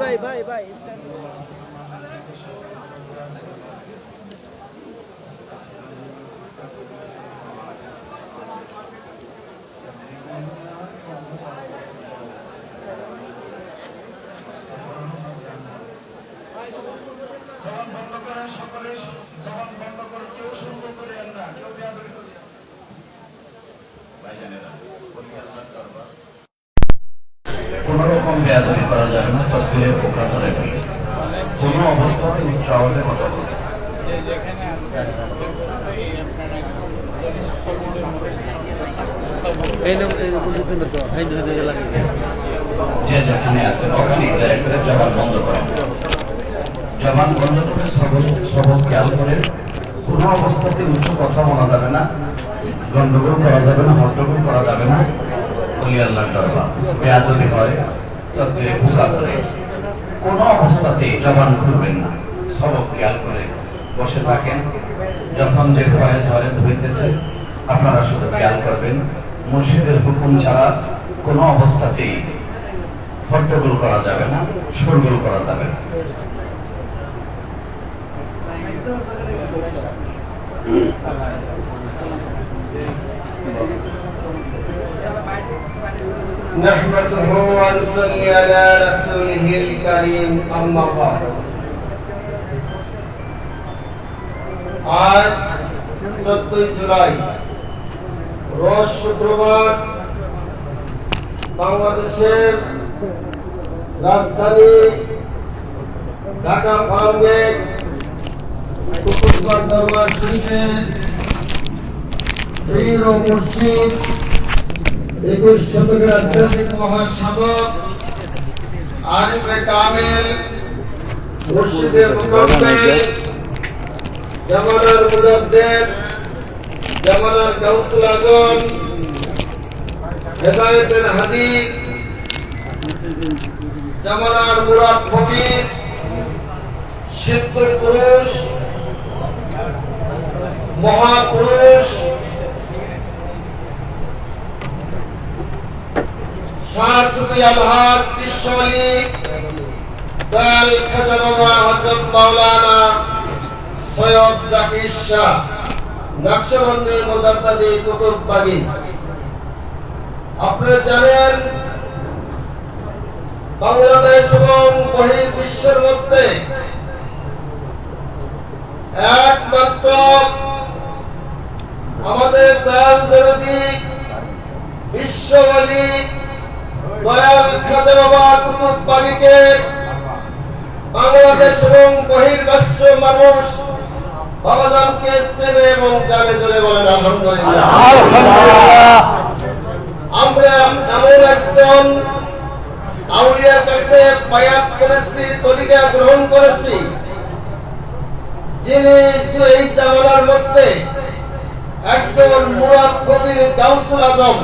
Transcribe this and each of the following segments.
ভাই জবান বন্ধ করেন, সকলে জবান বন্ধ করে, কেউ শুরু করেন না, কেউ বেয়াদবি করেন না। ভাইজানেরা, বলি আল্লাহর দরবার কোন রকম বেয়াদবি করা যাবে না, তকবীরের পোকা ধরে ফেলে কোনো অবস্থাতে উচ্চ আওয়াজে কথা বলবে। যে যেখানে আছেন ওখানেই দয়া করে জবান বন্ধ করেন। জবান বন্ধ করে সবক খেয়াল করে কোনো অবস্থাতে উচ্চ কথা বলা যাবে না, গন্ডগোল করা যাবে না, হট্টগোল করা যাবে না। বলি আল্লাহর দরবার বেয়াদবি হয় তকবীরে পোকা ধরে, কোনো অবস্থাতেই জবান খুলবেন না। সবক খেয়াল করে বসে থাকেন। যখন যে ফয়েজ হয়তো হইতেছে আপনারা শুধু খেয়াল করবেন, মুর্শিদের হুকুম ছাড়া কোনো অবস্থাতেই হট্টগোল করা যাবে না, শোরগোল করা যাবে না। نحمده ونصلي على رسوله الكريم أما بعد আজ 14 জুলাই রোজ শুক্রবার বাংলাদেশের রাজধানী ঢাকা ফার্মগেট কুতুববাগ দরবার শরীফের পীর ও মুর্শিদ 21 শতকের আধ্যাত্মিক মহাসাধক আরিফে কামেল মুর্শিদে মুকাম্মেল জামানার মুজাদ্দেদ জামানার গাউসুল আজম হেদায়েতের হাদী জামানার মুরাদ ফকির সিদ্ধ পুরুষ মহাপুরুষ শাহসুফি আলহাজ বিশ্বলী দয়াল খাজা বাবা হযরত মাওলানা সৈয়দ জাকির শাহ নকশবন্দি মুজাদ্দিদি কুতুববাগী। আপনারা জানেন বাংলাদেশ এবং বহির্বিশ্বের মধ্যে একমাত্র আমাদের দয়াল দরদী বিশ্বওয়ালী দয়াল খাজা বাবা কুতুববাগীকে বাংলাদেশ এবং বহির্বিশ্ব মানুষ বাবাজানকে চেনে এবং জানে। জোরে বলেন আলহামদুলিল্লাহ। আমরা এমন একজন আউলিয়ার কাছে বায়াত করেছি, তরিকা গ্রহণ করেছি, যিনি এই জামানার মধ্যে একজন মুরাদ ফকির গাউসুল আজম,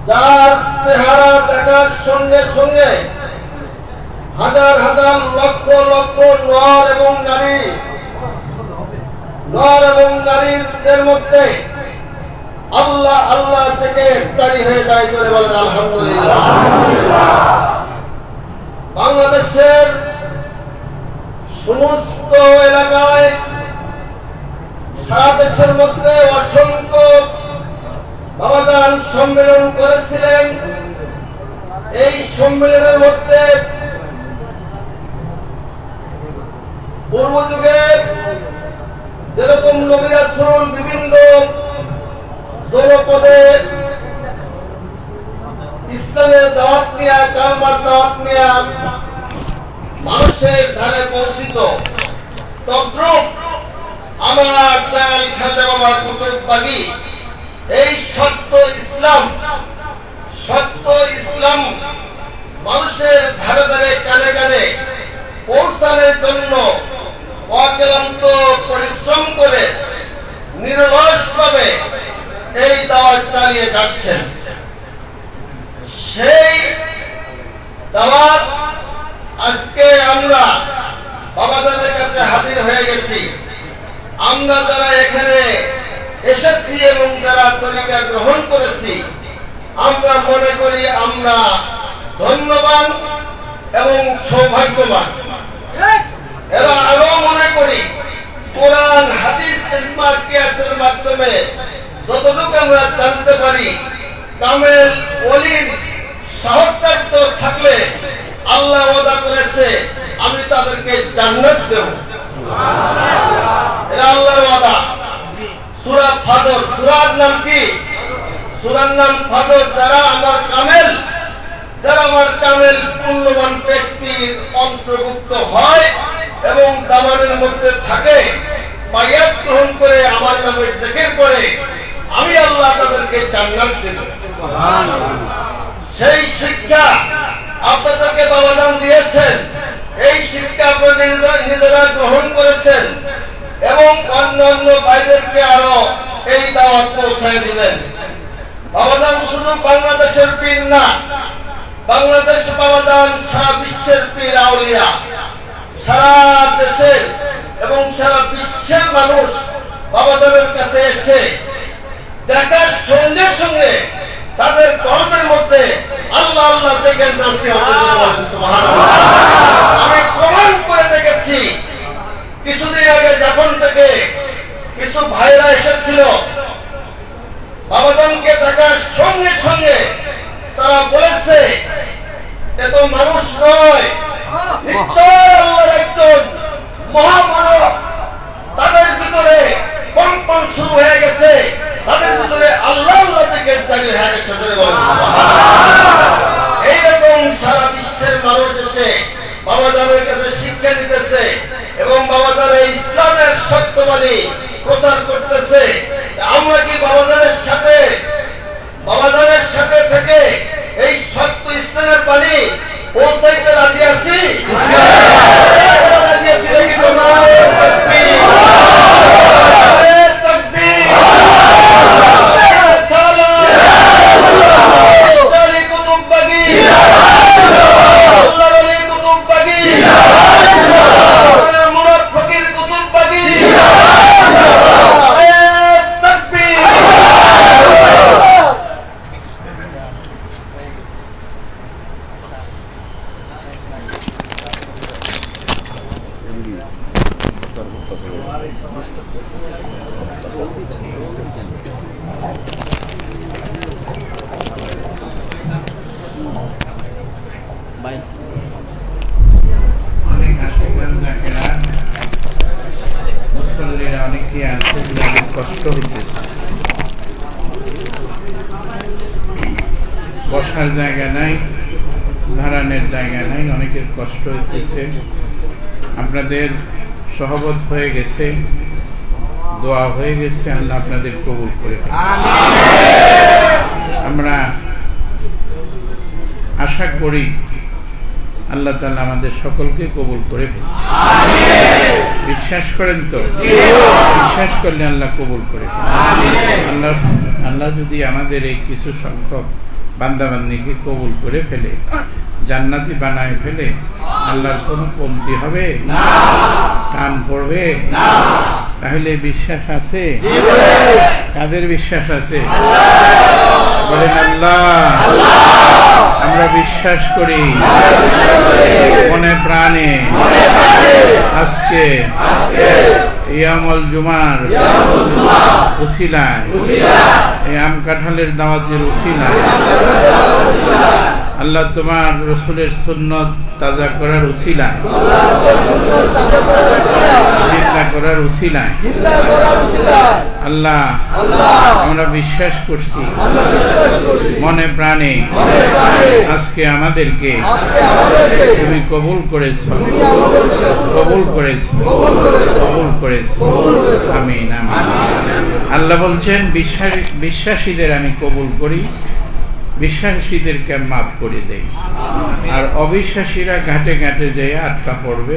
যার চেহারা দেখার সঙ্গে সঙ্গে হাজার হাজার লক্ষ লক্ষ নর এবং নারীদের মধ্যে আল্লাহ আল্লাহ থেকে জারি হয়ে যায়। করে বলেন আলহামদুলিল্লাহ। বাংলাদেশের সমস্ত এলাকায় সারা দেশের মধ্যে অসংখ্য বাবাজান সম্মেলন করেছিলেন। এই সম্মেলনের মধ্যে পূর্ব যুগে যেরকম নবী রাসূল বিভিন্ন জনপদে ইসলামের দাওয়াত নিয়ে, কালমার দাওয়াত নিয়ে মানুষের ধারে পৌঁছিত, তদ্রূপ আমার দয়াল খাজা বাবা কুতুববাগী এই সত্য ইসলাম মানুষের ধারে ধারে কানে কানে পৌঁছানোর জন্য অক্লান্ত পরিশ্রম করে নিরলসভাবে এই দাওয়াত চালিয়ে যাচ্ছেন। সেই দাওয়াত আজকে আমরা বাবাজানের কাছে হাজির হয়ে গেছি। আমরা যারা এখানে এসেছি এবং যারা তরিকা গ্রহণ করেছি, আমরা মনে করি আমরা ধন্যবান এবং সৌভাগ্যবান। এরা আরো মনে করি কোরআন হাদিস ইজমা কিয়াসের মাধ্যমে যতটুকু আমরা জানতে পারি, কামেল ওলির সাহচর্য থাকলে আল্লাহ ওয়াদা করেছে আমি তাদেরকে জান্নাত দেব। এটা আল্লাহর ওয়াদা। সূরা ফাজর, সূরার নাম কি? সূরার নাম ফাজর। যারা আমার কামেল পুণ্যবান ব্যক্তির অন্তর্ভুক্ত হয় এবং দামানের মধ্যে থাকে, বায়াত গ্রহণ করে আমার নামে জিকির করে, আমি আল্লাহ তাদেরকে জান্নাত দেব। সেই শিক্ষা আপনাদেরকে বাবাজান দিয়েছেন, এই শিক্ষা আপনারা নিজেরা গ্রহণ করেছেন এবং অন্যান্য ভাইদেরকে আরো এই দাওয়াত পৌঁছায় দিবেন। বাবাজান শুধু বাংলাদেশের পীর না, বাংলাদেশ বাবাজান সারা বিশ্বের পীর আউলিয়া। সারা দেশের এবং সারা বিশ্বের মানুষ বাবাজানের কাছে এসে দেখার সঙ্গে সঙ্গে তাদের কলমের মধ্যে আল্লাহ আল্লাহ জিকির নাসিহত হচ্ছে। সুবহানাল্লাহ। আমি প্রমাণ করে দেখেছি। কিছুদিন আগে জাপান থেকে কিছু ভাইরা এসেছিল, বাবাজানকে দেখার সঙ্গে সঙ্গে তারা বলেছে এ তো মানুষ নয়, নিশ্চয় আল্লাহর একজন মহামানব। তাদের ভিতরে কম্পন শুরু হয়ে গেছে, তাদের ভিতরে আল্লাহ আল্লাহ জিকির জারি হয়ে গেছে। এইরকম সারা বিশ্বের মানুষ এসে বাবাজানের কাছে শিক্ষা নিতেছে এবং বাবাজান এই ইসলামের সত্যবাণী প্রচার করতেছে। আমরা কি বাবাজানের সাথে থেকে এই সত্য ইসলামের বাণী পৌঁছাইতে রাজি আছি? রাজি আছি নাকি? অনেক হাসপাতাল জাকেরা মুসল্লিরা অনেকে আছে যাদের কষ্ট হইতেছে, বসার জায়গা নাই, দাঁড়ানোর জায়গা নাই, অনেকের কষ্ট হইতেছে। আপনাদের সহবত হয়ে গেছে, দোয়া হয়ে গেছে, আল্লাহ আপনাদের কবুল করে। আমরা আশা করি আল্লাহ তাআলা আমাদের সকলকে কবুল করে। বিশ্বাস করেন তো? বিশ্বাস করলে আল্লাহ কবুল করে। আল্লাহ যদি আমাদের এই কিছু সংখ্যক বান্দাবান্দিকে কবুল করে ফেলে, জান্নাতি বানায় ফেলে, আল্লাহর কোনো কমতি হবে? টান পড়বে? তাহলে বিশ্বাস আছে? কাদের বিশ্বাস আছে? বলেন আল্লাহ। আমরা বিশ্বাস করি মনে প্রাণে। আজকে ইয়ামুল জুমার উসিলায়, এই আম কাঁঠালের দাওয়াতের উসিলায়, আল্লাহ তোমার রসুলের সুন্নত তাজা করার উসিলায়, চিন্তা করার উসিলায় আল্লাহ আমরা বিশ্বাস করছি মনে প্রাণে আজকে আমাদেরকে তুমি কবুল করেছো, কবুল করেছো, কবুল করেছো। আমিন আমিন। আল্লাহ বলছেন বিশ্বাসীদের আমি কবুল করি, বিশ্বাসীদেরকে মাফ করে দেই। আর অবিশ্বাসীরা ঘাটে ঘাটে যেয়ে আটকা পড়বে,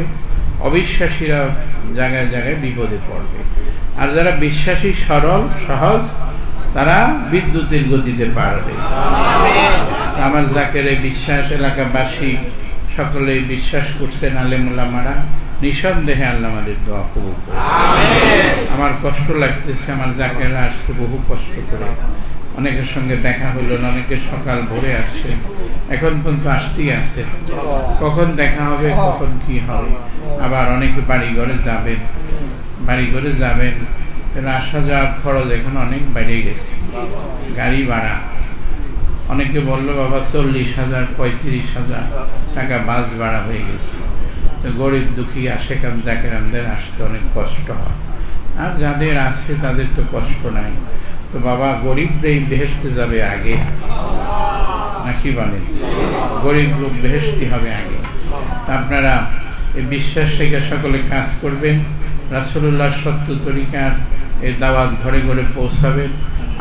অবিশ্বাসীরা জায়গায় জায়গায় বিপদে পড়বে। আর যারা বিশ্বাসী সরল সহজ, তারা বিদ্যুতের গতিতে পার হয়ে যাবে। আমার জাকের বিশ্বাস এলাকাবাসী সকলেই বিশ্বাস করছেন, আলেমুলামারা, নিঃসন্দেহে আল্লাহ আমাদের দোয়া কবুল করে। আমার কষ্ট লাগতেছে, আমার জাকেরা আসছে বহু কষ্ট করে, অনেকের সঙ্গে দেখা হইল না, অনেকে সকাল ভোরে আসছে, এখন পর্যন্ত আসতেই আছে, কখন দেখা হবে, কখন কি হবে। আবার অনেকে বাড়ি ঘরে যাবেন, আসা যাওয়ার খরচ এখন অনেক বেড়ে গেছে, গাড়ি ভাড়া। অনেকে বললো বাবা 40,000 35,000 টাকা বাস ভাড়া হয়ে গেছে। তো গরিব দুঃখী আশেকান জাকেরানদের আসতে অনেক কষ্ট হয়, আর যাদের আছে তাদের তো কষ্ট নাই। তো বাবা গরিবরাই বেহেশতে যাবে আগে, নাকি বলেন? গরিব লোক বেহেশতি হবে আগে। আপনারা এই বিশ্বাস থেকে সকলে কাজ করবেন, রাসূলুল্লাহ সত্য তরিকার এই দাওয়াত ঘরে ঘরে পৌঁছাবেন।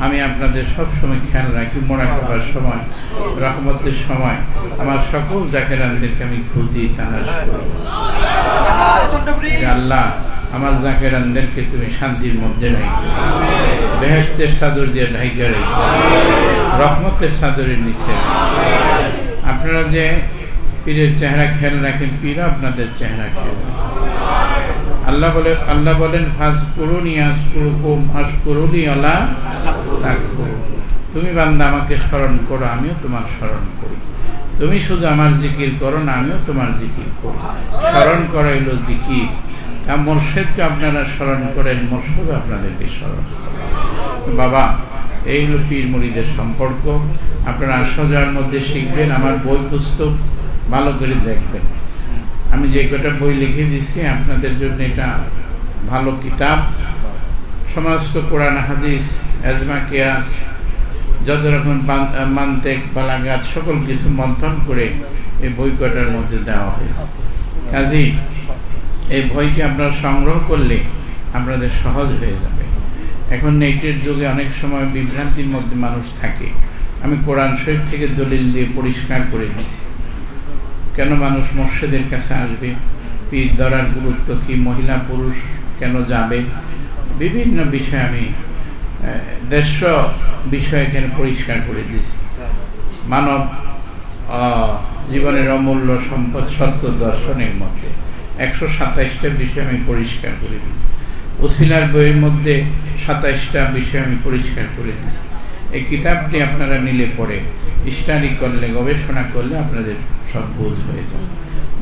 আমি আপনাদের সব সময় খেয়াল রাখি, মোনাকাবার সময়, রহমতের সময় আমার সকল জাকেরানদেরকে আমি খুঁজি, তালাশ করি। আল্লাহ আমার জাকেরানদেরকে তুমি শান্তির মধ্যে রাখবে, বেহেশতের চাদর দিয়ে ঢাইকা রাখবে, রহমতের চাদরের নিচে রাখবে। আপনারা যে পীরের চেহারা খেয়াল রাখেন, পীর আপনাদের চেহারা খেয়াল রাখেন। আল্লাহ বলেন ফাজকুরুনি আযকুরুকুম আশকুরুনি আলা তাকফুরুন। তুমি বান্দা আমাকে স্মরণ করো, আমিও তোমার স্মরণ করি। তুমি শুধু আমার জিকির করো না, আমিও তোমার জিকির করি। স্মরণ করা হইল জিকির। তা মুর্শিদকে আপনারা স্মরণ করেন, মুর্শিদ আপনাদেরকে স্মরণ করেন। বাবা এই হলো পীর মুরিদের সম্পর্ক। আপনারা আসা যাওয়ার মধ্যে শিখবেন, আমার বই পুস্তক ভালো করে দেখবেন। আমি যে কটা বই লিখে দিচ্ছি আপনাদের জন্য এটা ভালো কিতাব। সমস্ত কোরআন হাদিস, এজমা কিয়াস, যত রকম মান্তেক বালাগাত সকল কিছু মন্থন করে এই বই কটার মধ্যে দেওয়া হয়েছে। কাজেই এই বইটি আপনারা সংগ্রহ করলে আপনাদের সহজ হয়ে যাবে। এখন নেটের যুগে অনেক সময় বিভ্রান্তির মধ্যে মানুষ থাকে। আমি কোরআন শরীফ থেকে দলিল দিয়ে পরিষ্কার করে দিছি। কেন মানুষ মুর্শিদের কাছে আসবে, পীর ধরার গুরুত্ব কি, মহিলা পুরুষ কেন যাবে, বিভিন্ন বিষয়ে আমি দেশ বিষয় এখানে পরিষ্কার করে দিয়েছি। মানব জীবনের অমূল্য সম্পদ সত্য দর্শনের মধ্যে 127টা বিষয় আমি পরিষ্কার করে দিয়েছি। উসিলার বইয়ের মধ্যে 27টা বিষয় আমি পরিষ্কার করে দিয়েছি। এই কিতাবটি আপনারা নিলে পড়ে স্টাডি করলে, গবেষণা করলে আপনাদের সব বোঝ হয়ে যাবে।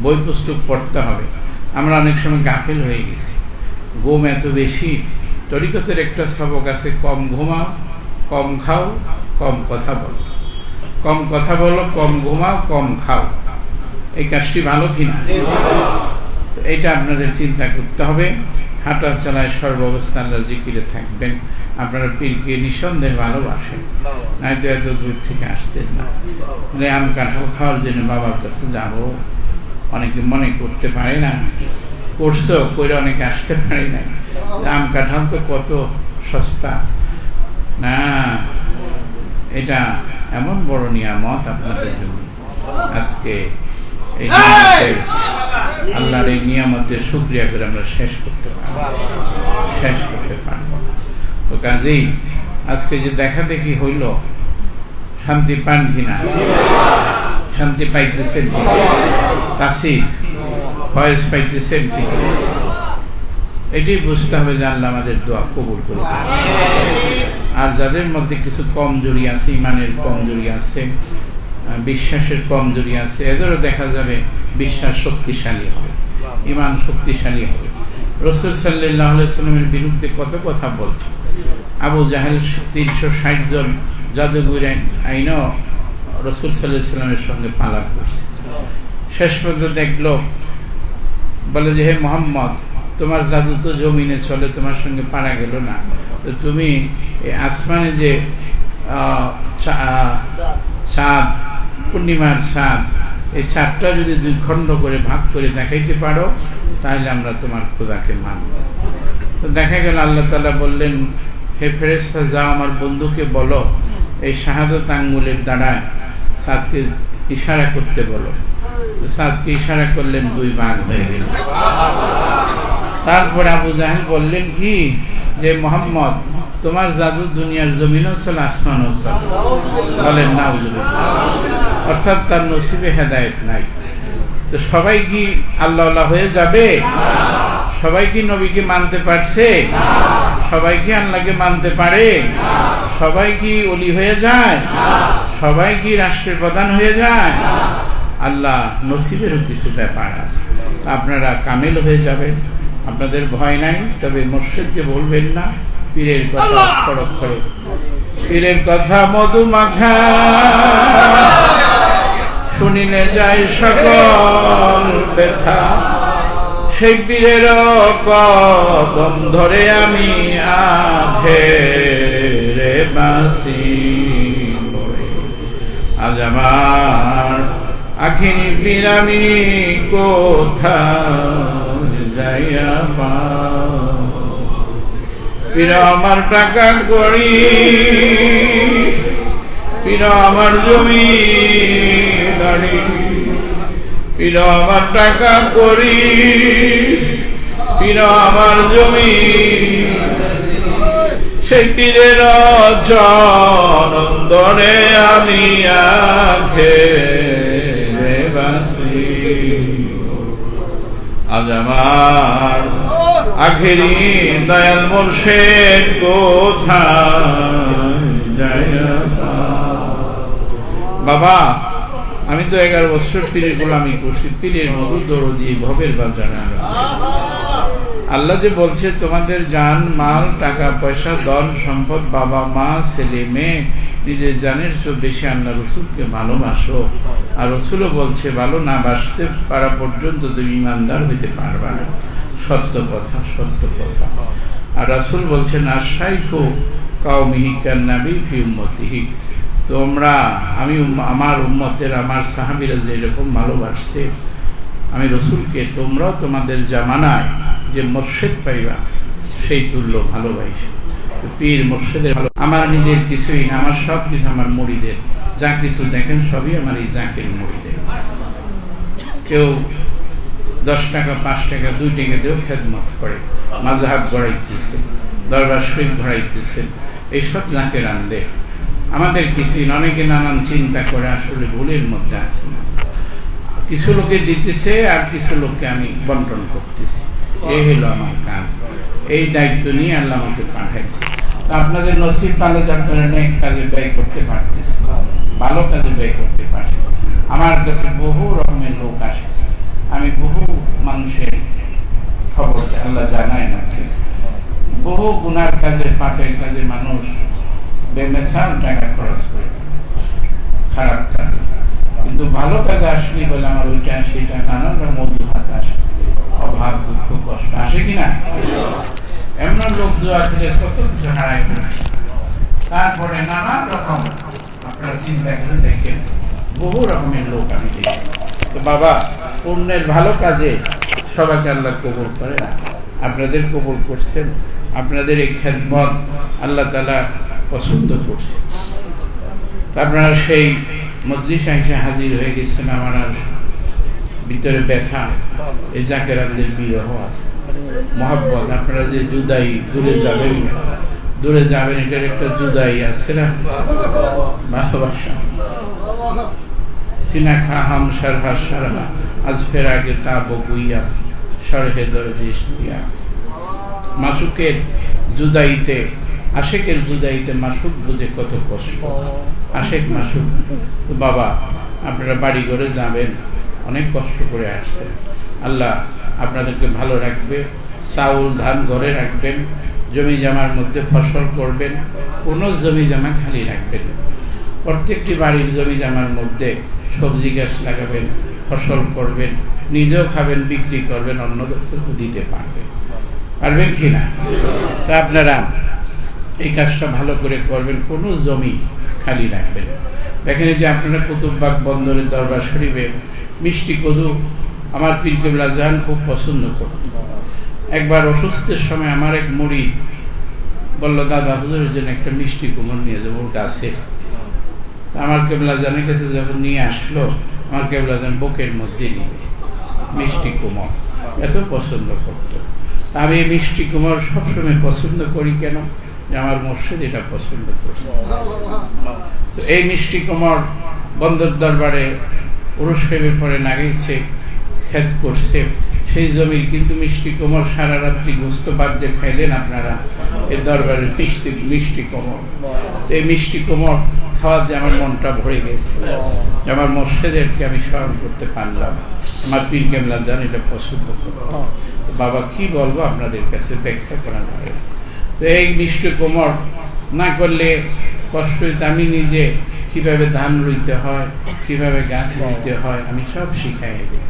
বই পুস্তক পড়তে হবে। আমরা অনেক সময় গাফেল হয়ে গেছি, ঘুম এত বেশি। তরিকতের একটা সবক আছে, কম ঘুমাও, কম খাও, কম কথা বলো। কম কথা বলো, কম ঘুমাও, কম খাও। এই কাজটি ভালো কিনা? এটা আপনাদের চিন্তা করতে হবে। হাঁটা চালায় সর্বাবস্থা আল্লাহর জিকিরে থাকবেন। আপনারা পীরকে নিঃসন্দেহে ভালোবাসেন, নয়তো এত দূর থেকে আসতেন না। আম কাঁঠাল খাওয়ার জন্য বাবার কাছে যাব, অনেকে মনে করতে পারে না, করছো করে অনেকে আসতে পারে না। আম কাঁঠাল তো কত সস্তা না, এটা এমন বড় নিয়ামত আপনাদের জন্য। আজকে এই নিয়ামতের, আল্লাহর এই নিয়ামতের শুকরিয়া করে আমরা শেষ করতে পারবো। তো কাজেই আজকে যে দেখা দেখি হইল, শান্তি পান কিনা, শান্তি পাইতেছেন কি, তাসিফ ফয়েজ পাইতেছেন কি, এটাই বুঝতে হবে যে আল্লাহ আমাদের দোয়া কবুল করে। আর যাদের মধ্যে কিছু কমজোরি আছে, ইমানের কমজোরি আছে, বিশ্বাসের কমজোরি আছে, এদেরও দেখা যাবে বিশ্বাস শক্তিশালী হবে, ইমান শক্তিশালী হবে। রাসূল সাল্লাল্লাহু আলাইহি সাল্লামের বিরুদ্ধে কত কথা বলছে। আবু জাহেল 360 জন জাদুঘর আইনও রাসূল সাল্লাল্লাহু আলাইহি সাল্লামের সঙ্গে পালাপ করছে। শেষ পর্যন্ত দেখলো, বলে যে হে মুহাম্মদ, তোমার জাদু তো জমিনে চলে, তোমার সঙ্গে পারা গেল না, তো তুমি এই আসমানে যে চাঁদ, পূর্ণিমার চাঁদ, এই চাঁদটা যদি 2 খণ্ড করে ভাগ করে দেখাইতে পারো, তাহলে আমরা তোমার খোদাকে মানব। তো দেখা গেল আল্লাহ তাআলা বললেন, হে ফেরেশতা, যাও আমার বন্ধুকে বলো এই শাহাদত আঙ্গুলের দ্বারা চাঁদকে ইশারা করতে বলো। চাঁদকে ইশারা করলেন, 2 ভাগ হয়ে গেল। তারপর আবু জাহেল বললেন কি, যে মুহাম্মদ, তোমার জাদু দুনিয়ার জমিনও চলে, আসমানও চলে। বলেন নাউজুবিল্লাহ। অর্থাৎ তার নসিবে হেদায়েত নাই। তো সবাই কি আল্লাহ হয়ে যাবে? সবাই কি নবীকে মানতে পারছে? সবাই কি আল্লাহকে মানতে পারে? সবাই কি ওলি হয়ে যায়? সবাই কি রাষ্ট্রের প্রধান হয়ে যায়? আল্লাহ নসিবেরও কিছু ব্যাপার আছে। আপনারা কামেল হয়ে যাবেন, আপনাদের ভয় নাই। তবে মুর্শিদকে বলবেন না পীরের কথা অক্ষর অক্ষরে। পীরের কথা মধু মাখা, শুনিলে যায় সকল ব্যথা। সেই পীরের কদম ধরে আমি আখেরে বাসি। আজ আমার আখিনী পীর আমি কোথায় যাইয়া পাব? পীর আমার টাকা করি, পীর আমার জমি দাড়ি, পীর আমার টাকা করি, পীর আমার জমি। সেই পীরের চরণ ধরে আমি আখেরে বাসি। আজ আমার আখেরি দয়াল মুর্শিদ কোথায় যাইয়া পাব? বাবা, আমি তো 11 বছর পীরের গোলামি করছি, পীরের মধু দরদি ভবের বাজারে। আল্লাহ যে বলছে তোমাদের জান মাল টাকা পয়সা ধন সম্পদ বাবা মা ছেলে মেয়ে নিজের জানের চেয়ে বেশি আল্লাহ রসুলকে ভালোবাসো। আর রসুলও বলছে ভালো না বাসতে পারা পর্যন্ত তুমি ইমানদার হইতে পারবা না। সত্য কথা, সত্য কথা। আর রাসূল বলছেন আশাইকু কাউমিহি কান্নাবি ফি উম্মতিহি। তোমরা আমি আমার উম্মতের আমার সাহাবীরা যেরকম ভালোবাসছে আমি রসুলকে, তোমরাও তোমাদের জামানায় যে মুর্শিদ পাইবা সেই তুল্য ভালোবাসে। পীর মুর্শিদের ভালো। আমার নিজের কিছুই না, আমার সব কিছু আমার মুরিদের। যা কিছু দেখেন সবই আমার এই জাকের মুরিদের। কেউ 10 টাকা 5 টাকা 2 টাকা দিয়েও খেদমত করে, মাযহাব গড়াইতেছে, দরবার শরীফ গড়াইতেছে, এইসব জাকের আনলে আমাদের কিছুই। অনেকে নানান চিন্তা করে আসলে ভুলের মধ্যে আছে না। কিছু লোকে দিতেছে আর কিছু লোককে আমি বন্টন করতেছি। এই হলো আমার কাজ। এই দায়িত্ব নিয়ে আল্লাহ আমাকে পাঠাইছে। আপনাদের নসিব ভালো যে আপনারা অনেক কাজে ব্যয় করতে পারতেছে, ভালো কাজে ব্যয় করতে পারছে। আমার কাছে বহু রকমের লোক আসে, আমি বহু মানুষের খবর আল্লাহ জানায় নাকি, বহু গুনার কাজে পাপের কাজে মানুষ বেমেসাল টাকা খরচ করে খারাপ কাজে। কিন্তু ভালো কাজে আসলে বলে আমার ওইটা সেটা নানান রকম অজুহাত আসে, অভাব দুঃখ কষ্ট আসে কিনা। এমন লোক যে আছে কত কিছু হারায় ফেলছে, তারপরে নানান রকম আপনারা চিন্তা করে দেখেন বহু রকমের লোক আমি দেখি। তো বাবা, পুণ্যের ভালো কাজে সবাইকে আল্লাহ কবুল করে না। আপনাদের কবুল করছেন, আপনাদের এই খেদমত আল্লাহ তাআলা পছন্দ করছে। আপনারা সেই মজলিসে এসে হাজির হয়ে গেছেন। আমার আর ভিতরে ব্যথা, এই জাকেরানদের বিরহ আছে, মহব্বত। আপনারা যে জুদাই, দূরে যাবেন, দূরে যাবেন, এটার একটা জুদাই আছে না, ভালোবাসা। সিনা খা হাম সারহা সারহা আজ ফের আগে তা বগুইয়া সরহে দরদে ইশতিয়া। মাসুকের জুদাইতে, আশেকের জুদাইতে মাসুক বুঝে কত কষ্ট। আশেক মাসুক। তো বাবা, আপনারা বাড়ি ঘরে যাবেন, অনেক কষ্ট করে আসছেন। আল্লাহ আপনাদেরকে ভালো রাখবে। চাউল ধান ঘরে রাখবেন, জমি জামার মধ্যে ফসল করবেন, কোনো জমি জামা খালি রাখবেন। প্রত্যেকটি বাড়ির জমি জামার মধ্যে সবজি গাছ লাগাবেন, ফসল করবেন, নিজেও খাবেন, বিক্রি করবেন, অন্যদেরকে দিতে পারবেন। পারবেন কি না? তা আপনারা এই কাজটা ভালো করে করবেন, কোনো জমি খালি রাখবেন। দেখেন যে আপনারা কুতুববাগ বন্দরের দরবার শরীফে মিষ্টি কদু আমার পীর কেবলা জান খুব পছন্দ করত। একবার অসুস্থের সময় আমার এক মুরিদ বলল, দাদা হুজুরের জন্য একটা মিষ্টি কুমড় নিয়ে যাবো গাছে। আমার কেবলা জানের কাছে যখন নিয়ে আসলো, আমার কেবলা জান বুকের মধ্যে নিবে মিষ্টি কুমড়, এত পছন্দ করতো। আমি এই মিষ্টি কুমড় সবসময় পছন্দ করি কেন, যে আমার মুর্শিদ এটা পছন্দ করছে। তো এই মিষ্টি কুমড় বন্দর দরবারে উরুস সাহেবের পরে লাগাইছে, খেদ করছে। সেই জমির কিন্তু মিষ্টি কোমর সারা রাত্রি গোস্ত ভাত যে খাইলেন আপনারা, এই দরবারের মিষ্টি কোমর। এই মিষ্টি কোমর খাওয়ার যে আমার মনটা ভরে গেছে, আমার মোর্শেদেরকে আমি স্মরণ করতে পারলাম, আমার পীর কেবলা জান এটা পছন্দ করো। বাবা কি বলবো আপনাদের কাছে ব্যাখ্যা করা হয়। তো এই মিষ্টি কোমর না করলে কষ্ট হইতে, আমি নিজে কিভাবে ধান রুইতে হয়, কিভাবে গাছ রুইতে হয়, আমি সব শিখাই দিই।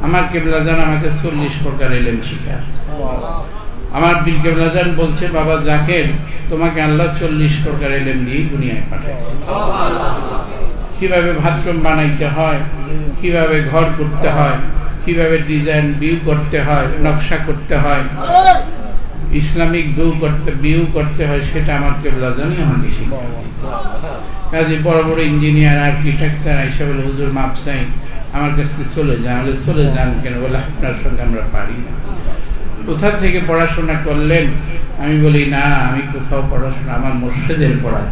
আমার কেবলা জান আমাকে 40 প্রকার এলেম শিখায়। আমার পীর কেবলা জান বলছে, বাবা জাকের, তোমাকে আল্লাহ 40 প্রকার এলেম দিয়েই দুনিয়ায় পাঠাইছে। কিভাবে বাথরুম বানাইতে হয়, কিভাবে ঘর করতে হয়, কিভাবে ডিজাইন ভিউ করতে হয়, নকশা করতে হয়, ইসলামিক ভিউ করতে হয়, সেটা আমার কেবলা জানি আমাকে শিখায়। কাজে বড় বড় ইঞ্জিনিয়ার, আর্কিটেকচার এইসব বলে, হুজুর মাপ চাই, আমার কাছ থেকে চলে যান। বলে চলে যান কেন? বলে আপনার সঙ্গে আমরা পারি না। কোথা থেকে পড়াশোনা করলেন? আমি বলি না, আমি কোথাও পড়াশোনা, আমার মুর্শিদের পড়া,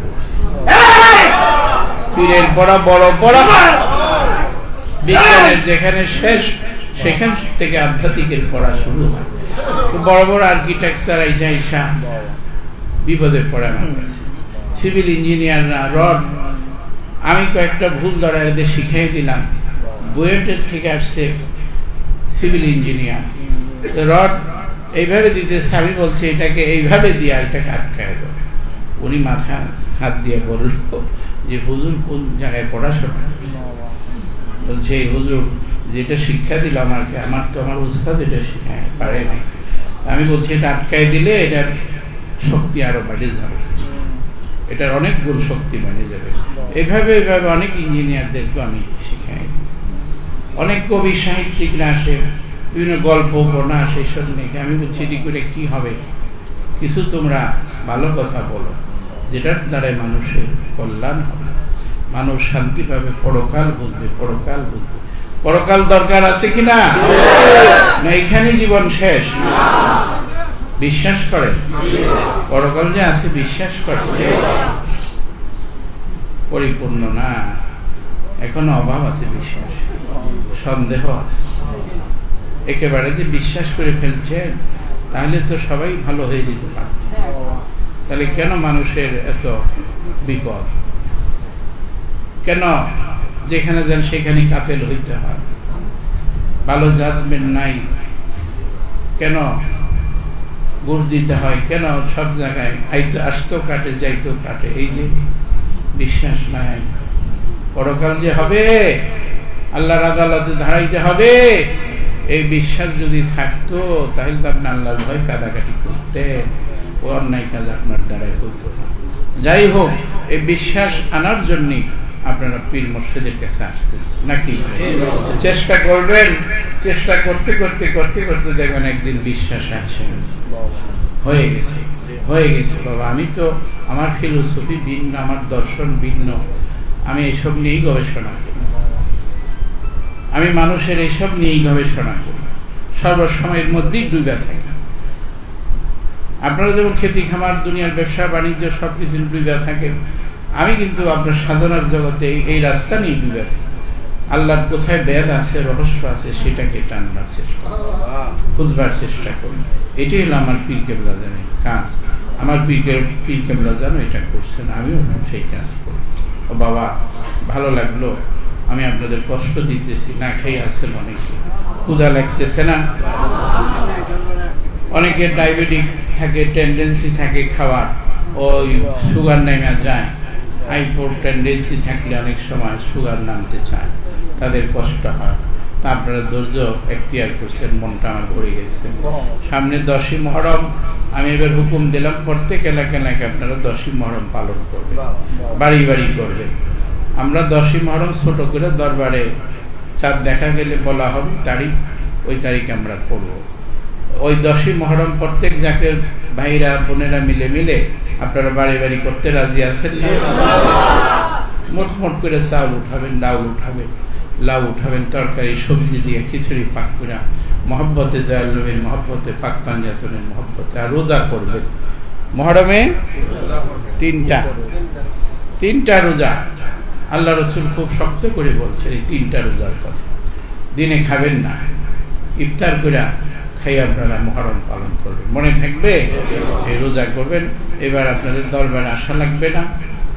পীরের পড়া, বড় পড়া, বিজ্ঞানের যেখানে শেষ সেখান থেকে আধ্যাত্মিকের পড়া শুরু হয়। বড় বড় আর্কিটেকচার আইসা বিপদে পড়ে আমার কাছে। সিভিল ইঞ্জিনিয়াররা রড, আমি কয়েকটা ভুল ধরা এদের শিখিয়ে দিলাম। বুয়েটের থেকে আসছে সিভিল ইঞ্জিনিয়ার, রড এইভাবে দিতেছে, আমি বলছি এটাকে এইভাবে দিয়া এটাকে আটকায় দাও। উনি মাথা হাত দিয়ে বলল যে হুজুর কোন জায়গায় পড়াশোনা? বলছে এই হুজুর যেটা শিক্ষা দিল আমাকে, আমার তো আমার উস্তাদ এটা শিখায় পারে নাই। আমি বলছি এটা আটকায় দিলে এটার শক্তি আরো বেড়ে যাবে, এটার অনেক গুণ শক্তি বেড়ে যাবে। এইভাবে অনেক ইঞ্জিনিয়ারদেরকে আমি শিখাই। অনেক কবি সাহিত্যিকরা আসে, বিভিন্ন গল্প উপন্যাস এইসব লিখে। আমি বলছি এটি করে কি হবে? কিছু তোমরা ভালো কথা বলো, যেটার দ্বারাই মানুষের কল্যাণ হবে, মানুষ শান্তি পাবে, পরকাল বুঝবে। পরকাল দরকার আছে কিনা? না এখানে জীবন শেষ? বিশ্বাস করেন পরকাল যে আছে, বিশ্বাস করেন? পরিপূর্ণ না, এখনো অভাব আছে, বিশ্বাস সন্দেহ আছে। একেবারে যে বিশ্বাস করে ফেলছেন, তাহলে তো সবাই ভালো হয়ে যেতে পারত। তাহলে কেন মানুষের এত বিপদ? কেন যেখানে যান সেখানে কাতেল হইতে হয়? ভালো জাজমেন্ট নাই কেন? ঘুষ দিতে হয় কেন? সব জায়গায় আসতেও কাটে, যাইতেও কাটে। এই যে বিশ্বাস নাই, পরকাল যে হবে, আল্লাহর আদালতে দাঁড়াইতে হবে, এই বিশ্বাস যদি থাকতো তাহলে তো আপনি আল্লাহর ভয় কাদাকাটি করতেন, ও অন্যায় কাজ আপনার দ্বারাই হইতো না। যাই হোক, এই বিশ্বাস আনার জন্য আপনারা পীর মুর্শিদের কাছে আসতেছেন নাকি? চেষ্টা করবেন, চেষ্টা করতে করতে করতে করতে দেখবেন একদিন বিশ্বাস আসে হয়ে গেছে। বাবা আমি তো, আমার ফিলোসফি ভিন্ন, আমার দর্শন ভিন্ন, আমি এইসব নিয়েই গবেষণা করি, আমি মানুষের এইসব নিয়েই গবেষণা করি, সর্বসময়ের মধ্যেই ডুবে থাকি। আপনারা যেমন খেতি খামার, দুনিয়ার ব্যবসা বাণিজ্য সবকিছু ডুবে থাকেন, আমি কিন্তু আপনার সাধনার জগতে এই রাস্তা নিয়ে ডুবে থাকি। আল্লাহর কোথায় বেদ আছে, রহস্য আছে, সেটাকে টানবার চেষ্টা করি, খুঁজবার চেষ্টা করি। এটাই হলো আমার পীর কেবলা জানের কাজ। আমার পীর কেবলা জানো এটা করছেন, আমিও সেই কাজ করি। ও বাবা ভালো লাগলো, আমি আপনাদের কষ্ট দিতেছি, না খেয়ে আছেন অনেকে, ক্ষুধা লাগতেছে না? অনেকের ডায়াবেটিক থাকে, টেন্ডেন্সি থাকে খাওয়ার, ওই সুগার নেমে যায়, হাইপোর টেন্ডেন্সি থাকলে অনেক সময় সুগার নামতে চায়, তাদের কষ্ট হয়। তা আপনারা ধৈর্য এখতিয়ার করছেন, মনটা আমার ভরে গেছে। সামনে 10ই মহরম, আমি এবার হুকুম দিলাম প্রত্যেক এলাকায় আপনারা 10ই মহরম পালন করবে, বাড়ি বাড়ি করবে। আমরা 10ই মহরম ছোট করে দরবারে চাঁদ দেখা গেলে বলা হবে তারিখ, ওই তারিখে আমরা করব। ওই 10ই মহরম প্রত্যেক জাকের ভাইরা বোনেরা মিলে আপনারা বাড়ি বাড়ি করতে রাজি আছেন না? মোট করে চাউল উঠাবেন, ডাউল উঠাবেন, লাউ উঠাবেন, তরকারি সবজি দিয়ে খিচুড়ি পাক করে মহব্বতে দয়াল নবীর মহব্বতে, পাক পাঞ্জাতনের মহব্বতে। আর রোজা করবেন মহরমে, তিনটা রোজা। আল্লাহ রসুল খুব শক্ত করে বলছেন এই 3টা রোজার কথা। দিনে খাবেন না, ইফতার করে খাই আপনারা মুহররম পালন করবেন। মনে থাকবে এই রোজা করবেন। এবার আপনাদের দরবারে আসা লাগবে না।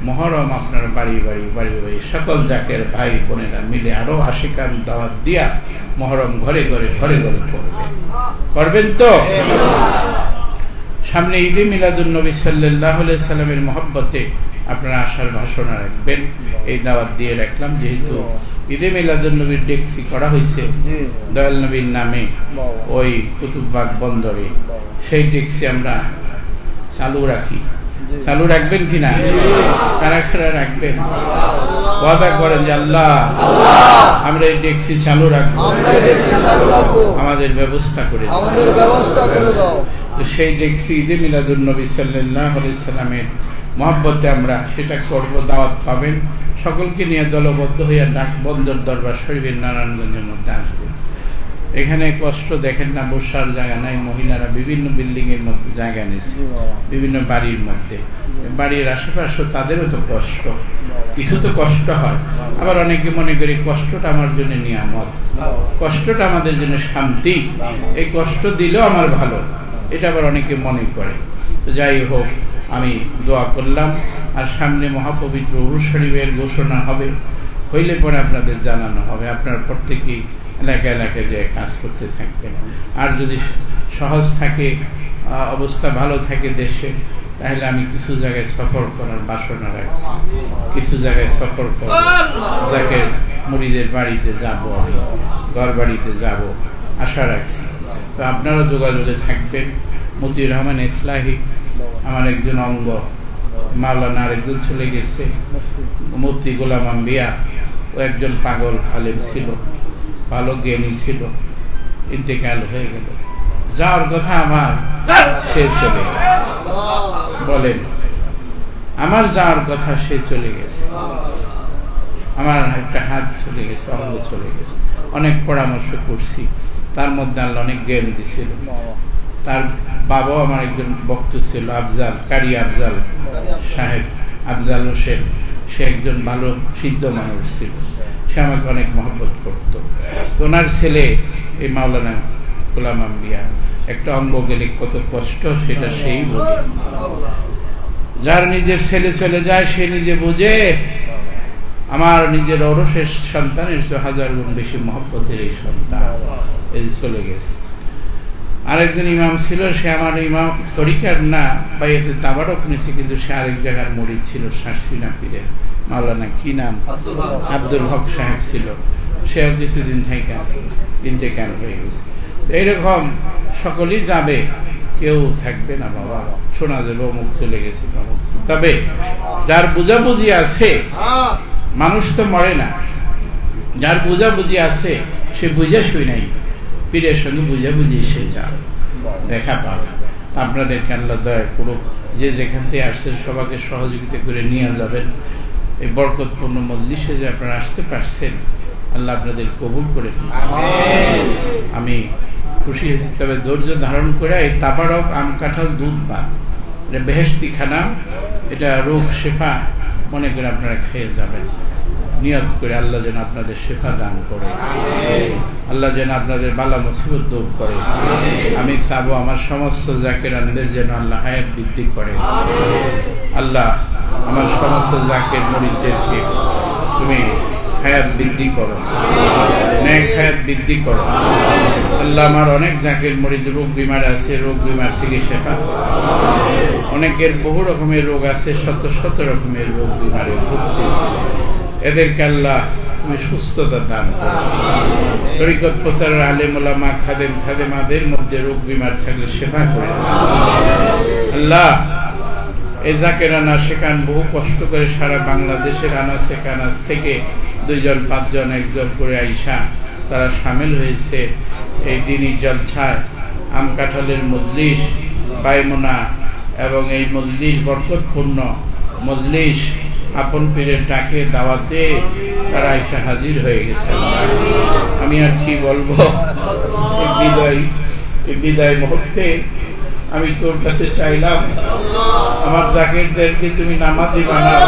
মুহররম আপনারা বাড়ি বাড়ি সকল জাকের ভাই বোনেরা মিলে আরো আশিকান দাওয়াত দিয়া মুহররম ঘরে ঘরে করবেন তো। সামনে ঈদে মিলাদুন নবী সাল্লাল্লাহু আলাইহি সাল্লামের মহব্বতে আপনারা আসার ভাষণা রাখবেন। এই দাওয়াত দিয়ে রাখলাম, যেহেতু ঈদে মিলাদুন নবীর ডেক্সি করা হয়েছে দয়াল নবীর নামে ওই কুতুববাগ বন্দরে, সেই ডেক্সি আমরা চালু রাখি। চালু রাখবেন কিনা? কারা কারা রাখবেন? ওয়াদা করেন যে আল্লাহ আমরা এই ডেক্সি চালু রাখবো, আমাদের ব্যবস্থা করে দাও। সেই ডেক্সি ঈদে মিলাদুন নবী সাল্লাল্লাহু আলাইহি সাল্লামের মহব্বতে আমরা সেটা করব। দাওয়াত পাবেন, সকলকে নিয়ে দলবদ্ধ হইয়া ডাক বন্দর দরবার শরীফের নারায়ণগঞ্জের মধ্যে আসবেন। এখানে কষ্ট দেখেন না, বসার জায়গা নাই। মহিলারা বিভিন্ন বিল্ডিং এর মধ্যে জায়গা নিচ্ছে, বিভিন্ন বাড়ির মধ্যে। বাড়ির আশেপাশে তাদেরও তো কষ্ট, কিছু তো কষ্ট হয়। আবার অনেকে মনে করি কষ্টটা আমার জন্য নিয়ামত, কষ্টটা আমাদের জন্য শান্তি, এই কষ্ট দিলেও আমার ভালো, এটা আবার অনেকে মনে করে। তো যাই হোক, আমি দোয়া করলাম। আর সামনে মহাপবিত্র উরুস শরীফের ঘোষণা হবে, হইলে পরে আপনাদের জানানো হবে। আপনার প্রত্যেকেই এলাকায় যে কাজ করতে থাকবেন। আর যদি সহজ থাকে, অবস্থা ভালো থাকে দেশে, তাহলে আমি কিছু জায়গায় সফর করার বাসনা রাখছি। কিছু জায়গায় সফর করব, যাকে মুরিদের বাড়িতে যাব, আমি ঘর বাড়িতে যাব আশা রাখছি। তো আপনারা যোগাযোগে থাকবেন। মতিউর রহমান ইসলাহি আমার একজন অঙ্গ, মাওলানা আরেকজন চলে গেছে, মুফতি গোলাম আম্বিয়া, ও একজন পাগল আলেম ছিল, ভালো জ্ঞানী ছিল, ইন্তেকাল হয়ে গেল। যাওয়ার কথা আমার, সে চলে গেল। বলেন, আমার যাওয়ার কথা, সে চলে গেছে। আমার একটা হাত চলে গেছে, অঙ্গ চলে গেছে। অনেক পরামর্শ করছি, তার মধ্যে আল্লাহ অনেক জ্ঞান দিছিল। তার বাবাও আমার একজন বক্ত ছিল, আফজাল, কারি আফজাল সাহেব, আফজাল হোসেন। সে একজন ভালো সিদ্ধ মানুষ ছিল, সে আমাকে অনেক মহব্বত করতো। ওনার ছেলে এই মাওলানা গোলাম আম্বিয়া, একটা অঙ্গ গেলে কত কষ্ট সেটা সেই বোঝে। যার নিজের ছেলে চলে যায় সে নিজে বুঝে। আমার নিজের ঔরসের সন্তানের 1000 গুণ বেশি মহব্বতের এই সন্তান এই চলে গেছে। আরেকজন ইমাম ছিল, সে আমার ইমাম তরিকার না, বা এতে তাবারক নিয়েছে, কিন্তু সে আরেক জায়গার মুরিদ ছিল, শাসিনা পীরের মাওলানা কি নাম, আব্দুল হক সাহেব ছিল। সেও কিছুদিন থেকে ইন্তেকাল হয়ে গেছে। এইরকম সকলেই যাবে, কেউ থাকবে না। বাবা শোনা যাবে অমুক চলে গেছে, অমুক। তবে যার বুঝাবুঝি আছে, মানুষ তো মরে না, যার বুঝাবুঝি আছে সে বুঝে শুই নাই, পীরের সঙ্গে বুঝাবুঝি সে যাবে, দেখা পাবে। আপনাদেরকে আল্লাহ দয়া করুক, যে যেখান থেকে আসছেন সবাইকে সহযোগিতা করে নিয়ে যাবেন। এই বরকতপূর্ণ মজলিসে যে আপনারা আসতে পারছেন, আল্লাহ আপনাদের কবুল করে ফেলবেন। আমি খুশি হয়েছি। তবে ধৈর্য ধারণ করে এই তাবারক আম কাঁঠাল দুধ ভাত, এটা বেহেশতি খানা, এটা রোগ শেফা মনে করে আপনারা খেয়ে যাবেন। নিয়ত করে আল্লাহ যেন আপনাদের শেফা দান করে, আল্লাহ যেন আপনাদের বালা মুসিবত দূর করে। আমি চাবো আমার সমস্ত জাকেরানদের যেন আল্লাহ হায়াত বৃদ্ধি করে। আল্লাহ আমার সমস্ত জাকের মুরিদদেরকে তুমি হায়াত বৃদ্ধি করো, নেক হায়াত বৃদ্ধি করো। আল্লাহ আমার অনেক জাকের মুরিদ রোগ বিমার আছে, রোগ বিমার থেকে শেফা। অনেকের বহু রকমের রোগ আছে, শত রকমের রোগ বিমারে ভুগতেছে। এদেরকে আল্লাহ তুমি সুস্থতা দান করো। তরিকত প্রচারের আলেম ওলামা খাদেমাদের মধ্যে রোগ বিমার থাকলে শেফা করে আল্লাহ। এই জাকেরানা সেখান বহু কষ্ট করে সারা বাংলাদেশের আনাচে কানাচ থেকে 2জন 5জন 1জন করে আইসা তারা সামিল হয়েছে এই দিনই জলছায়, আম কাঁঠালের মজলিস, বাইমোনা, এবং এই মজলিস বরকতপূর্ণ মজলিস আপন পীরের ডাকে দাওয়াতে তারা এসে হাজির হয়ে গেছে। আমি আর কি বলবো, এই বিদায় মুহূর্তে আমি তোর কাছে চাইলাম আমার জাকেরদেরকে তুমি নামাজি বানাও,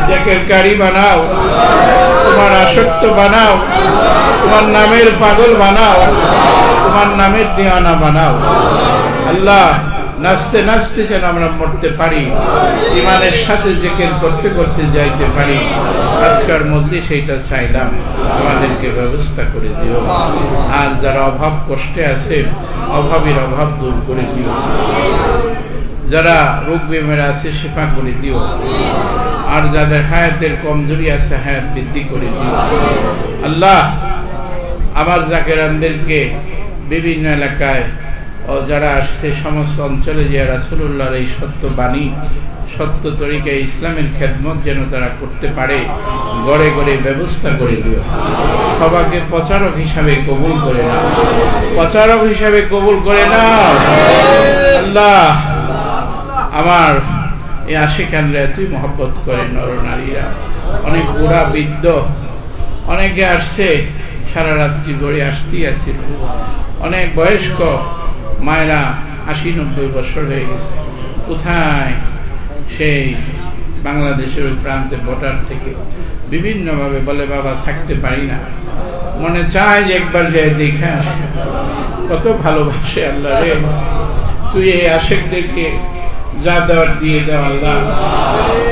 জাকেরকারী বানাও। তোমার আসক্ত বানাও, তোমার নামের পাগল বানাও, তোমার নামের দিওয়ানা বানাও। আল্লাহ, নাচতে নাচতে যেন আমরা মরতে পারি, ইমানের সাথে জিকির করতে করতে যাইতে পারি। আজকের মধ্যে সেইটা চাইলাম, আমাদেরকে ব্যবস্থা করে দিও। আর যারা অভাব কষ্টে আছে, অভাবের অভাব দূর করে দিও। যারা রোগ বেমার আছে, শিফা করে দিও। আর যাদের হায়াতের কমজোরি আছে, হায়াত বৃদ্ধি করে দিও। আল্লাহ, আমার জাকেরানদেরকে বিভিন্ন এলাকায় ও যারা আসছে সমস্ত অঞ্চলে যে রাসূলুল্লাহর এই সত্য বাণী, সত্য তরিকায় ইসলামের খেদমত যেন তারা করতে পারে, গড়ে গড়ে ব্যবস্থা করে দিও। সবাইকে প্রচারক হিসাবে কবুল করে নাও, প্রচারক হিসাবে কবুল করে নাও। আল্লাহ, আমার এই আশিকানরা এতই মহব্বত করে, নরনারীরা, অনেক বুড়া বৃদ্ধ, অনেকে আসছে সারা রাত্রি গড়ে আসতেই আছিল। অনেক বয়স্ক মায়েরা ৮০-৯০ বছর হয়ে গেছে। কোথায় সেই বাংলাদেশের ওই প্রান্তে বর্ডার থেকে বিভিন্নভাবে বলে, বাবা থাকতে পারি না, মনে চায় যে একবার যাই দেখে আসে। কত ভালোবাসে আল্লাহ রে। তুই এই আশেকদেরকে যা দেওয়ার দিয়ে দাও আল্লাহ,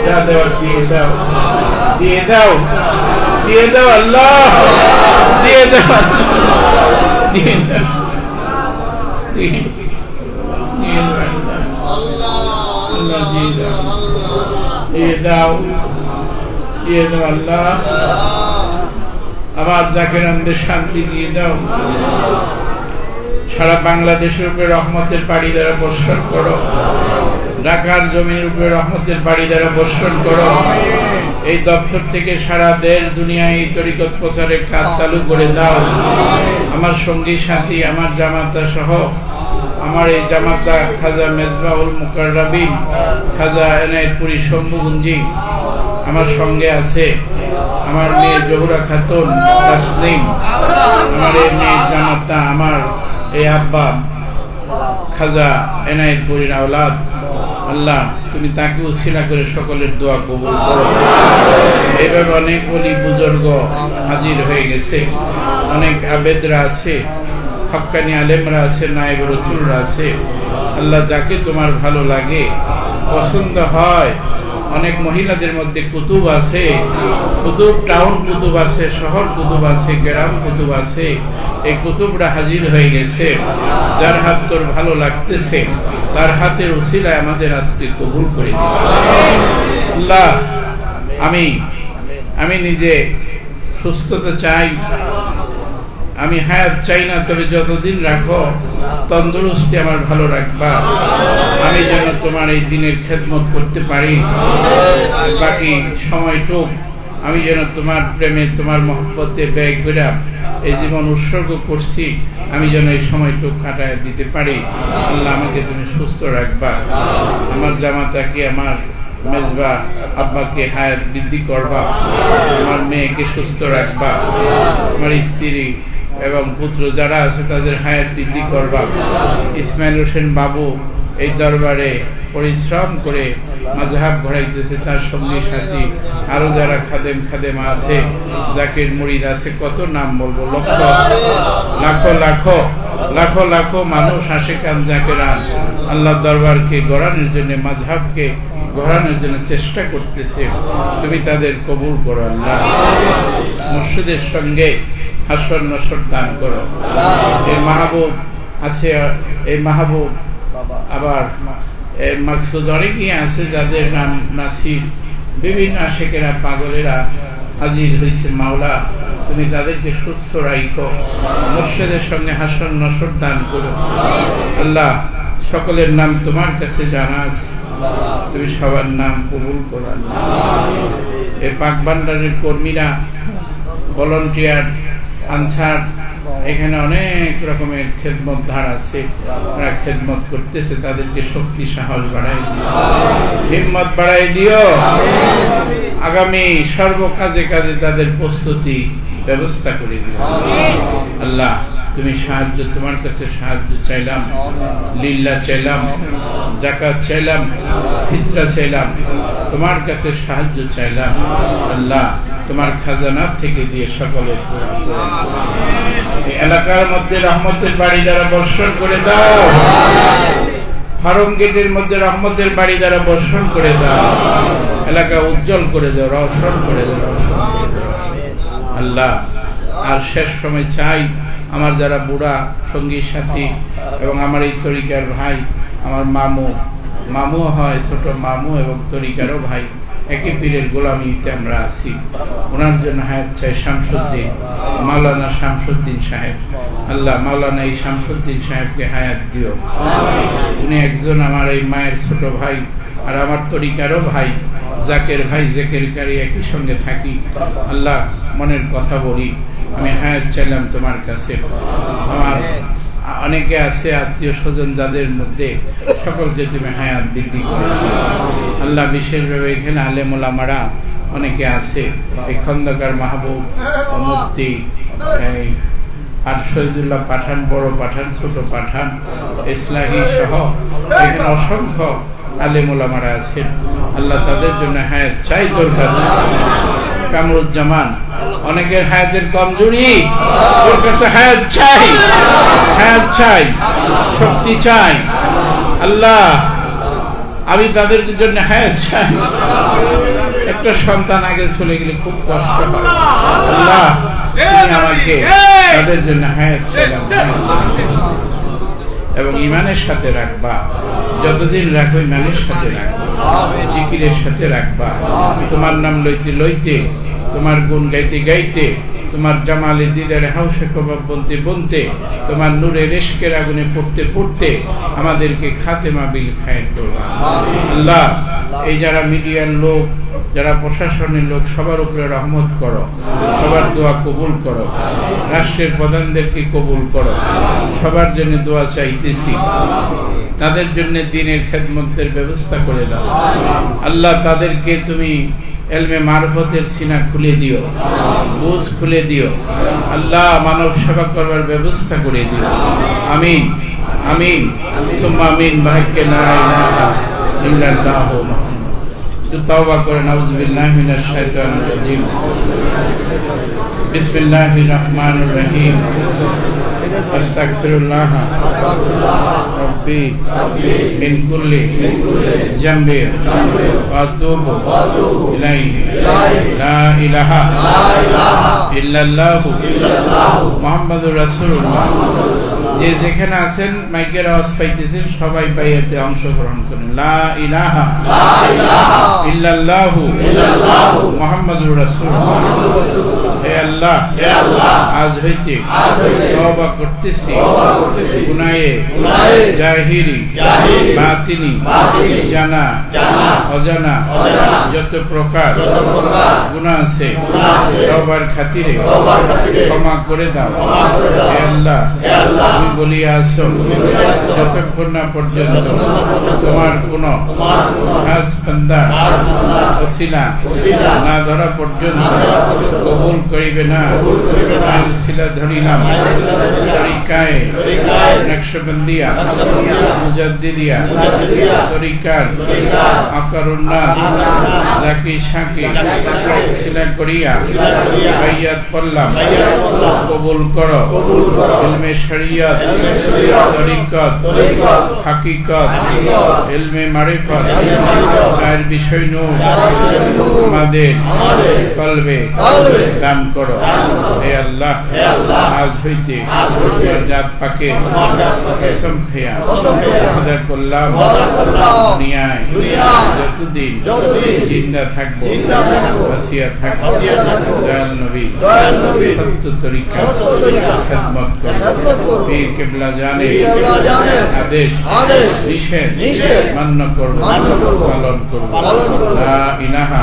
যা দেওয়ার দিয়ে দাও, দিয়ে দাও, দিয়ে দাও আল্লাহ, দিয়ে দাও, দিয়ে দাও, দিয়ে দাও, দিয়ে দাও আল্লাহ। আবার জাকেরানদের শান্তি দিয়ে দাও। সারা বাংলাদেশের উপরে রহমতের পাড়ি দ্বারা বর্ষণ করো। ঢাকার জমির উপরে রহমতের পাড়ি দ্বারা বর্ষণ করো। এই দপ্তর থেকে সারা দেশ দুনিয়ায় এই তরিকত প্রচারের কাজ চালু করে দাও। আমার সঙ্গী সাথী, আমার জামাতা সহ আমার এই জামাতা খাজা মেজবাউল মুকাররাবিন, খাজা এনায়েতপুরি শম্ভুগুঞ্জি আমার সঙ্গে আছে। আমার মেয়ে জহুরা খাতুন তাসলিম, আমার এই মেয়ে জামাতা, আমার এই আব্বা খাজা এনায়েতপুরির আওলাদ। আল্লাহ, তুমি তাকে উসিলা করে সকলের দোয়া কবুল করো। এইভাবে অনেক ওলি বুজুর্গ হাজির হয়ে গেছে, অনেক আবেদরা আছে, হক্কানি আলেমরা আছে, নায়েব রাসূলরা আছে। আল্লাহ, যাকে তোমার ভালো লাগে, পছন্দ হয়, অনেক মহিলাদের মধ্যে কুতুব আছে, কুতুব টাউন কুতুব আছে, শহর কুতুব আছে, গ্রাম কুতুব আছে। এই কুতুবরা হাজির হয়ে গেছে। যার হাত তোর ভালো লাগতেছে, তার হাতের উসিলায় আমাদের আজকে কবুল করে দিও আল্লাহ। আমি নিজে সুস্থতা চাই, আমি হায়াত চাই না, তবে যতদিন রাখো তন্দুরুস্তি আমার ভালো রাখবা। আমি যেন তোমার এই দিনের খেদমত করতে পারি। বাকি সময়টুক আমি যেন তোমার প্রেমে, তোমার মহব্বতে ব্যয় করে এই জীবন উৎসর্গ করছি, আমি যেন এই সময়টুক কাটায় দিতে পারি। আল্লাহ, আমাকে তুমি সুস্থ রাখবা। আমার জামাতাকে, আমার মেজবা আব্বাকে হায়াত বৃদ্ধি করবা। আমার মেয়েকে সুস্থ রাখবা। আমার স্ত্রী এবং পুত্র যারা আছে তাদের হায়াত বৃদ্ধি করবা। ইসমাইল হোসেন বাবু এই দরবারে পরিশ্রম করে মাযহাব ঘোরাইতেছে, তার সঙ্গী সাথী আরো যারা খাদেমা আছে, জাকির মুরিদ আছে, কত নাম বলবো, লাখো লাখো লাখো লাখো মানুষ আশিকান জাকেরান আল্লাহ দরবারকে গড়ানোর জন্য, মাযহাবকে গড়ানোর জন্য চেষ্টা করতেছে। তুমি তাদের কবুল করো আল্লাহ। মুর্শিদের সঙ্গে হাসর নসর দান করো। এই মাহবুব আছে, এই মাহবুব আবার মাকসুদ অনেকেই আছে যাদের নাম নাসির, বিভিন্ন আশেকেরা পাগলেরা হাজির হয়েছে। মাওলা, তুমি তাদেরকে সুস্থ রাখো, মুর্শিদের সঙ্গে হাসর নসর দান করো আল্লাহ। সকলের নাম তোমার কাছে জানা আছে, তুমি সবার নাম কবুল করো আল্লাহ। এই পাক ভান্ডারের কর্মীরা, ভলান্টিয়ার, আনসার, এখানে অনেক রকমের খেদমত ধার আছে, ওরা খেদমত করতেছে, তাদেরকে শক্তি সাহস বাড়াই দিও, হিম্মত বাড়াই দিও। আগামী সর্ব কাজে কাজে তাদের প্রস্তুতি ব্যবস্থা করে দিও আল্লাহ। তুমি সাহায্য, তোমার কাছে সাহায্য চাইলাম, লিল্লাহ চাইলাম, যাকাত চাইলাম, ফিতরা চাইলাম, তোমার কাছে সাহায্য চাইলাম আল্লাহ। তোমার খাজানা থেকে দিয়ে সকলের দোয়া পূরণ করো। এই এলাকার মধ্যে রহমতের বাড়ি দ্বারা বর্ষণ করে দাও। ফার্ম গেটের মধ্যে রহমতের বাড়ি দ্বারা বর্ষণ করে দাও। এলাকা উজ্জ্বল করে দাও, রওশন করে দাও। আল্লাহ, আর শেষ সময় চাই আমার যারা বুড়া সঙ্গী সাথী এবং আমার এই তরিকার ভাই, আমার মামু হয়, ছোট মামু এবং তরিকারও ভাই, একই পীরের গোলামিতে আমরা আছি। ওনার জন্য হায়াত চাই শামসুদ্দিন, মাওলানা শামসুদ্দিন সাহেব। আল্লাহ, মাওলানা এই শামসুদ্দিন সাহেবকে হায়াত দিও। উনি একজন আমার এই মায়ের ছোট ভাই আর আমার তরিকারও ভাই, জাকের ভাই, জেকের কারি, একই সঙ্গে থাকি। আল্লাহ, মনের কথা বলি, আমি হায়াত চাইলাম তোমার কাছে। আমার অনেকে আছে আত্মীয় স্বজন যাদের মধ্যে, সকলকে তুমি হায়াত বৃদ্ধি করে দিও। আল্লাহ, বিশেষভাবে এখানে আলেম ওলামারা অনেকে আছে, এই খন্দকার মাহবুব, মুফতি, এই আর শহীদুল্লাহ পাঠান, বড় পাঠান, ছোট পাঠান, ইসলাহি সহ এখানে অসংখ্য আলেম ওলামারা আছেন। আল্লাহ, তাদের জন্য হায়াত চাই তোর কাছে। কামরুজ্জামান, অনেকের হায়াতের কমজোরি, তোর কাছে হায়াত চাই, হায়াত চাই, শক্তি চাই। আল্লাহ, আমি তাদের জন্য হায়াত চাই। একটা সন্তান আগে চলে গেলে খুব কষ্ট হয়। আল্লাহ, তুমি আমাকে তাদের জন্য হায়াত চাইলাম, এবং ইমানের সাথে রাখবা। যতদিন রাখো ইমানের সাথে রাখবা, জিকিরের সাথে রাখবা। তোমার নাম লইতে লইতে, তোমার গুণ গাইতে গাইতে, তোমার জামালে দিদারে হাউসে কবাব বলতে বলতে, তোমার নূরে রেশকের আগুনে পড়তে পড়তে আমাদেরকে খাতেমা বিল খায়ের করবা। আল্লাহ, এই যারা মিডিয়ার লোক, যারা প্রশাসনের লোক, সবার উপরে রহমত করো, সবার দোয়া কবুল করো। রাষ্ট্রের প্রধানদেরকে কবুল করো, সবার জন্য দোয়া চাইতেছি। তাদের জন্য দ্বীনের খেদমতের ব্যবস্থা করে দাও। আল্লাহ, তাদেরকে তুমি এলমে মারফতের সিনা খুলে দিও, বুঝ খুলে দিও। আল্লাহ, মানব সেবা করবার ব্যবস্থা করে দিও। আমিন, আমিন, সুম্মা আমিন। বাহাক্কে লা ইলাহা ইল্লাল্লাহু মুহাম্মাদুর তাওবা করে নাউযুবিল্লাহি মিনাশ শাইতানির রাজীম। বিসমিল্লাহির রহমানির রহিম। আস্তাগফিরুল্লাহ রাব্বি মিন কুল্লি জামবি ওয়া আতুবু ইলাইহি লা ইলাহা ইল্লাল্লাহু মুহাম্মাদুর রাসূলুল্লাহ। যে যেখানে আছেন মাইকের আওয়াজ পাইতেছেন, সবাই বাইয়াতে অংশগ্রহণ করেন। লা ইলাহা ইল্লাল্লাহু মুহাম্মাদুর রাসূলুল্লাহ। হে আল্লাহ, আজ হইতে তওবা করতেছি গুনাহে জাহিরি বাতিনি, জানা অজানা যত প্রকার গুনাহ আছে, তওবার খাতিরে ক্ষমা করে দাও। হে আল্লাহ, তুমি বলিয়া আছো, যতক্ষণ না পর্যন্ত তোমার কোন খাস বান্দা ওসিলা না ধরা পর্যন্ত কবুল করিবে না। আমি ওসিলা ধরিলাম, তরিকায়ে নকশবন্দিয়া মুজাদ্দিদিয়া তরিকার আকারুন নাস যাকে শাকে ওসিলা করিয়া বাইয়াত পড়লাম, কবুল করো। ইলমে শরিয়ত, তরিকত, হাকিকত, ইলমে মারিফত, চার বিষয় নূর আমাদের কলবে দান করো। হে আল্লাহ, আজ হইতে জাত পাকে কসম খেয়া ওয়াদা করলাম, দুনিয়ায় যতদিন জিন্দা থাকবো, বাঁচিয়া থাকবো, দয়াল নবী সত্য তরিকা খেদমত করবো। পীর কেবলা জানে আদেশ নিষেধ মান্য করবো, পালন করবো। লা ইলাহা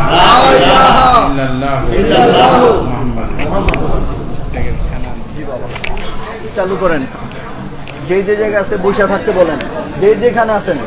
ইল্লাল্লাহু মুহাম্মাদুর চালু করেন। যেই যে জায়গায় আছে বসে থাকতে বলেন, যেই যেখানে আছেন।